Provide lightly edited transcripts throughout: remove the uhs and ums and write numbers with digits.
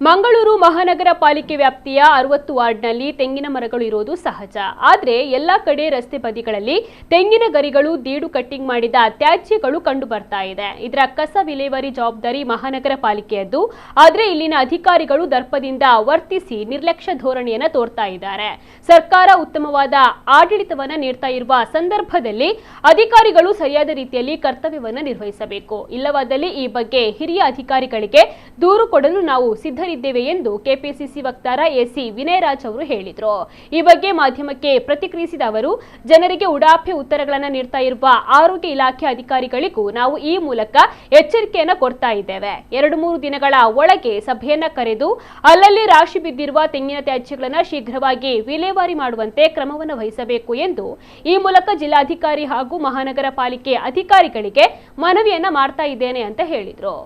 ಮಂಗಳೂರು ಮಹಾನಗರ ಪಾಲಿಕೆ ವ್ಯಾಪ್ತಿಯ 60 ವಾರ್ಡ್ನಲ್ಲಿ ತೆಂಗಿನ ಮರಗಳು ಇರೋದು ಸಹಜ. ಆದರೆ ಎಲ್ಲಾ ಕಡೆ ರಸ್ತೆ ಬದಿಗಳಲ್ಲಿ ತೆಂಗಿನ ಗರಿಗಳು ದೀಡು ಕಟ್ಟಿಂಗ್ ಮಾಡಿದ ತ್ಯಾಜ್ಯಗಳು ಕಂಡು ಬರ್ತಾ ಇದೆ. ಇದರ ಕಸ ವಿಲೇವಾರಿ ಜವಾಬ್ದಾರಿ ಮಹಾನಗರ ಪಾಲಿಕೆಯದ್ದು. ಆದರೆ ಇಲ್ಲಿನ ಅಧಿಕಾರಿಗಳು ದರ್ಪದಿಂದ ವರ್ತಿಸಿ ನಿರ್ಲಕ್ಷ್ಯ ಧೋರಣೆಯನ್ನು ತೋರ್ತಾ ಇದ್ದಾರೆ. ಸರ್ಕಾರ ಉತ್ತಮವಾದ ಆಡಳಿತವನ್ನು ನೀಡ್ತಾ ಇರುವ ಸಂದರ್ಭದಲ್ಲಿ ಅಧಿಕಾರಿಗಳು ಸರಿಯಾದ ರೀತಿಯಲ್ಲಿ ಕರ್ತವ್ಯವನ್ನು ನಿರ್ವಹಿಸಬೇಕು. ಇಲ್ಲವಾದಲ್ಲಿ ಈ ಬಗ್ಗೆ ಹಿರಿಯ ಅಧಿಕಾರಿಗಳಿಗೆ ದೂರು ಕೊಡಲು ನಾವು ಸಿದ್ಧರಿದ್ದೇವೆ ಎಂದು ಕೆಪಿಸಿಸಿ ವಕ್ತಾರ ಎಸಿ ವಿನಯರಾಜ್ ಅವರು ಹೇಳಿದರು. ಈ ಬಗ್ಗೆ ಮಾಧ್ಯಮಕ್ಕೆ ಪ್ರತಿಕ್ರಿಯಿಸಿದ ಅವರು, ಜನರಿಗೆ ಉಡಾಫೆ ಉತ್ತರಗಳನ್ನು ನೀಡ್ತಾ ಇರುವ ಆರೋಗ್ಯ ಇಲಾಖೆ ಅಧಿಕಾರಿಗಳಿಗೂ ನಾವು ಈ ಮೂಲಕ ಎಚ್ಚರಿಕೆಯನ್ನು ಕೊಡ್ತಾ ಇದ್ದೇವೆ. 2-3 ದಿನಗಳ ಒಳಗೆ ಸಭೆಯನ್ನ ಕರೆದು ಅಲ್ಲಲ್ಲಿ ರಾಶಿ ಬಿದ್ದಿರುವ ತೆಂಗಿನ ತ್ಯಾಜ್ಯಗಳನ್ನು ಶೀಘ್ರವಾಗಿ ವಿಲೇವಾರಿ ಮಾಡುವಂತೆ ಕ್ರಮವನ್ನು ವಹಿಸಬೇಕು ಎಂದು ಈ ಮೂಲಕ ಜಿಲ್ಲಾಧಿಕಾರಿ ಹಾಗೂ ಮಹಾನಗರ ಪಾಲಿಕೆ ಅಧಿಕಾರಿಗಳಿಗೆ ಮನವಿಯನ್ನ ಮಾಡ್ತಾ ಇದ್ದೇನೆ ಅಂತ ಹೇಳಿದರು.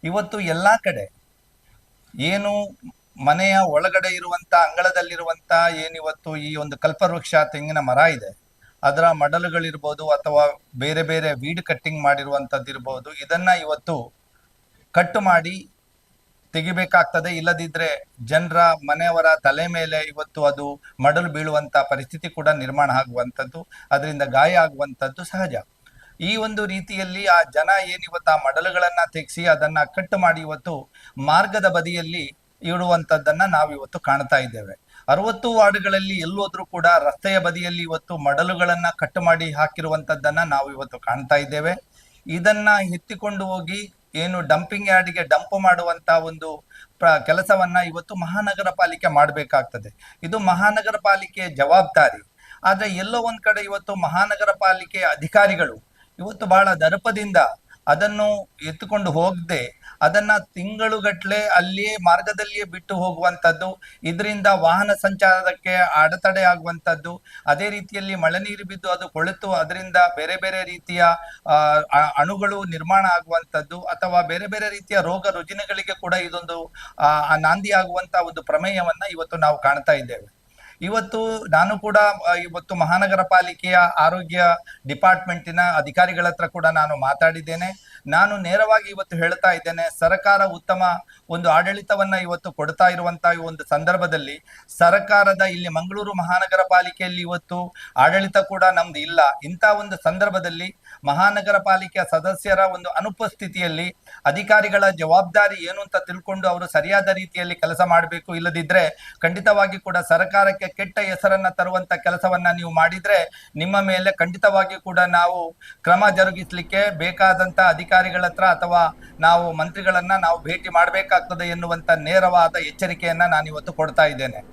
ಇವತ್ತು ಎಲ್ಲಾ ಕಡೆ ಏನು ಮನೆಯ ಒಳಗಡೆ ಇರುವಂತ ಅಂಗಳದಲ್ಲಿರುವಂತ ಏನಿವತ್ತು ಈ ಒಂದು ಕಲ್ಪವೃಕ್ಷ ತೆಂಗಿನ ಮರ ಇದೆ, ಅದರ ಮಡಲುಗಳಿರ್ಬೋದು ಅಥವಾ ಬೇರೆ ಬೇರೆ ವೀಡ್ ಕಟ್ಟಿಂಗ್ ಮಾಡಿರುವಂತದ್ದಿರ್ಬೋದು, ಇದನ್ನ ಇವತ್ತು ಕಟ್ಟು ಮಾಡಿ ತೆಗಿಬೇಕಾಗ್ತದೆ. ಇಲ್ಲದಿದ್ರೆ ಜನರ ಮನೆಯವರ ತಲೆ ಮೇಲೆ ಇವತ್ತು ಅದು ಮಡಲು ಬೀಳುವಂತ ಪರಿಸ್ಥಿತಿ ಕೂಡ ನಿರ್ಮಾಣ ಆಗುವಂಥದ್ದು, ಅದರಿಂದ ಗಾಯ ಆಗುವಂಥದ್ದು ಸಹಜ. ಈ ಒಂದು ರೀತಿಯಲ್ಲಿ ಆ ಜನ ಏನಿವತ್ತು ಆ ಮಡಲುಗಳನ್ನ ತೆಗೆಸಿ ಅದನ್ನ ಕಟ್ಟು ಮಾಡಿ ಇವತ್ತು ಮಾರ್ಗದ ಬದಿಯಲ್ಲಿ ಇಡುವಂಥದ್ದನ್ನ ನಾವಿವತ್ತು ಕಾಣ್ತಾ ಇದ್ದೇವೆ. 60 ವಾರ್ಡ್ಗಳಲ್ಲಿ ಎಲ್ಲೋದ್ರೂ ಕೂಡ ರಸ್ತೆಯ ಬದಿಯಲ್ಲಿ ಇವತ್ತು ಮಡಲುಗಳನ್ನ ಕಟ್ಟು ಮಾಡಿ ಹಾಕಿರುವಂಥದ್ದನ್ನ ನಾವು ಇವತ್ತು ಕಾಣ್ತಾ ಇದ್ದೇವೆ. ಇದನ್ನ ಎತ್ತಿಕೊಂಡು ಹೋಗಿ ಏನು ಡಂಪಿಂಗ್ ಯಾರ್ಡ್ಗೆ ಡಂಪ್ ಮಾಡುವಂತ ಒಂದು ಕೆಲಸವನ್ನ ಇವತ್ತು ಮಹಾನಗರ ಪಾಲಿಕೆ ಮಾಡಬೇಕಾಗ್ತದೆ. ಇದು ಮಹಾನಗರ ಪಾಲಿಕೆಯ ಜವಾಬ್ದಾರಿ. ಆದ್ರೆ ಎಲ್ಲೋ ಒಂದ್ ಕಡೆ ಇವತ್ತು ಮಹಾನಗರ ಪಾಲಿಕೆಯ ಅಧಿಕಾರಿಗಳು ಇವತ್ತು ಬಹಳ ದರ್ಪದಿಂದ ಅದನ್ನು ಎತ್ತುಕೊಂಡು ಹೋಗದೆ ಅದನ್ನ ತಿಂಗಳುಗಟ್ಲೆ ಅಲ್ಲಿಯೇ ಮಾರ್ಗದಲ್ಲಿಯೇ ಬಿಟ್ಟು ಹೋಗುವಂಥದ್ದು, ಇದರಿಂದ ವಾಹನ ಸಂಚಾರಕ್ಕೆ ಅಡೆತಡೆ ಆಗುವಂಥದ್ದು, ಅದೇ ರೀತಿಯಲ್ಲಿ ಮಳೆ ನೀರು ಬಿದ್ದು ಅದು ಕೊಳೆತು ಅದರಿಂದ ಬೇರೆ ಬೇರೆ ರೀತಿಯ ಅಣುಗಳು ನಿರ್ಮಾಣ ಆಗುವಂಥದ್ದು ಅಥವಾ ಬೇರೆ ಬೇರೆ ರೀತಿಯ ರೋಗ ರುಜಿನಗಳಿಗೆ ಕೂಡ ಇದೊಂದು ನಾಂದಿ ಆಗುವಂತ ಒಂದು ಪ್ರಮೇಯವನ್ನ ಇವತ್ತು ನಾವು ಕಾಣ್ತಾ ಇದ್ದೇವೆ. ಇವತ್ತು ನಾನು ಕೂಡ ಇವತ್ತು ಮಹಾನಗರ ಪಾಲಿಕೆಯ ಆರೋಗ್ಯ ಡಿಪಾರ್ಟ್ಮೆಂಟಿನ ಅಧಿಕಾರಿಗಳ ಹತ್ರ ಕೂಡ ನಾನು ಮಾತಾಡಿದ್ದೇನೆ. ನಾನು ನೇರವಾಗಿ ಇವತ್ತು ಹೇಳ್ತಾ ಇದ್ದೇನೆ, ಸರ್ಕಾರ ಉತ್ತಮ ಒಂದು ಆಡಳಿತವನ್ನ ಇವತ್ತು ಕೊಡ್ತಾ ಇರುವಂತಹ ಒಂದು ಸಂದರ್ಭದಲ್ಲಿ ಸರ್ಕಾರದ ಇಲ್ಲಿ ಮಂಗಳೂರು ಮಹಾನಗರ ಪಾಲಿಕೆಯಲ್ಲಿ ಇವತ್ತು ಆಡಳಿತ ಕೂಡ ನಮ್ದು ಇಲ್ಲ. ಇಂಥ ಒಂದು ಸಂದರ್ಭದಲ್ಲಿ ಮಹಾನಗರ ಪಾಲಿಕೆಯ ಸದಸ್ಯರ ಒಂದು ಅನುಪಸ್ಥಿತಿಯಲ್ಲಿ ಅಧಿಕಾರಿಗಳ ಜವಾಬ್ದಾರಿ ಏನು ಅಂತ ತಿಳ್ಕೊಂಡು ಅವರು ಸರಿಯಾದ ರೀತಿಯಲ್ಲಿ ಕೆಲಸ ಮಾಡಬೇಕು. ಇಲ್ಲದಿದ್ರೆ ಖಂಡಿತವಾಗಿ ಕೂಡ ಸರ್ಕಾರಕ್ಕೆ ಕೆಟ್ಟ ಹೆಸರನ್ನ ತರುವಂತ ಕೆಲಸವನ್ನ ನೀವು ಮಾಡಿದ್ರೆ ನಿಮ್ಮ ಮೇಲೆ ಖಂಡಿತವಾಗಿ ಕೂಡ ನಾವು ಕ್ರಮ ಜರುಗಿಸಲಿಕ್ಕೆ ಬೇಕಾದಂತ ಅಧಿಕಾರಿಗಳ ಹತ್ರ ಅಥವಾ ನಾವು ಮಂತ್ರಿಗಳನ್ನ ನಾವು ಭೇಟಿ ಮಾಡಬೇಕಾಗ್ತದೆ ಎನ್ನುವಂತ ನೇರವಾದ ಎಚ್ಚರಿಕೆಯನ್ನ ನಾನು ಇವತ್ತು ಕೊಡ್ತಾ ಇದ್ದೇನೆ.